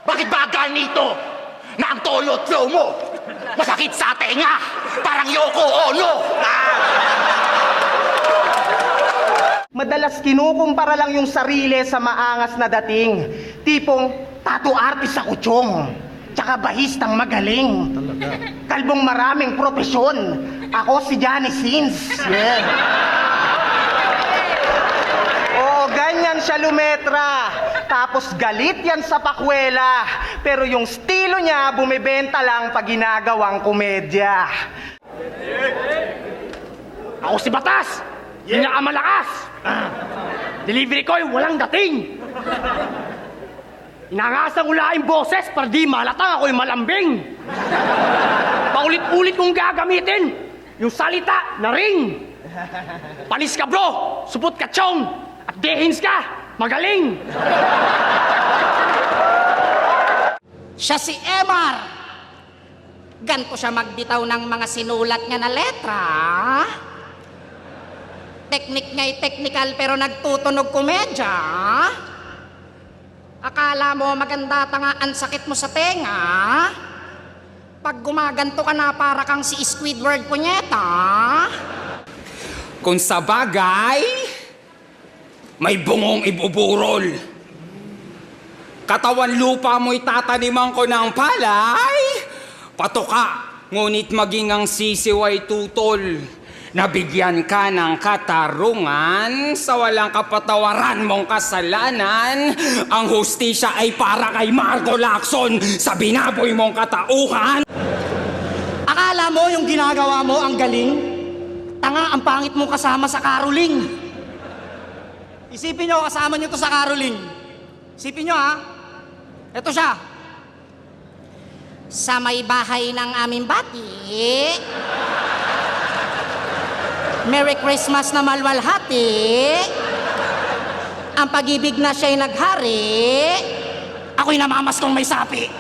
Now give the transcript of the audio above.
Bakit ba ganito na ang toyo at flow mo masakit sa tenga? Parang Yoko Ono! Madalas kinukumpara lang yung sarili sa maangas na dating. Tipong tattoo artist sa kutsong. Tsaka bahistang magaling. Kalbong maraming propesyon. Ako si Johnny Sins. Yeah. Oo, ganyan siya lumetra. Tapos galit yan sa pakwela. Pero yung estilo niya bumibenta lang pag ginagawang komedya. Ako si Batas! Pinakamalakas! Delivery ko ay walang dating! Inangasang ulaing boses para di malatang ako'y malambing! Paulit-ulit kong gagamitin yung salita na ring! Panis ka bro! Supot ka chong! At dehins ka! Magaling! Siya si Emar. Ganto siya magbitaw ng mga sinulat niya na letra. Teknik nga'y technical pero nagtutunog komedya. Akala mo maganda tanga ang sakit mo sa tenga. Pag gumaganto ka na para kang si Squidward punyeta. Kung sa bagay, may bungong ibuburol. Katawan lupa mo'y tataniman ko ng palay. Patuka, ngunit maging ang sisiw ay tutol. Nabigyan ka ng katarungan sa walang kapatawaran mong kasalanan. Ang hustisya ay para kay Marco Lacson sa binaboy mong katauhan. Akala mo yung ginagawa mo ang galing? Tanga, ang pangit mo kasama sa caroling. Isipin nyo, kasama nyo to sa caroling. Isipin nyo ha. Ito siya. Sa may bahay ng aming bati, Merry Christmas na malwalhati. Ang pag-ibig na siya'y naghari. Ako'y namamas kong may sapi.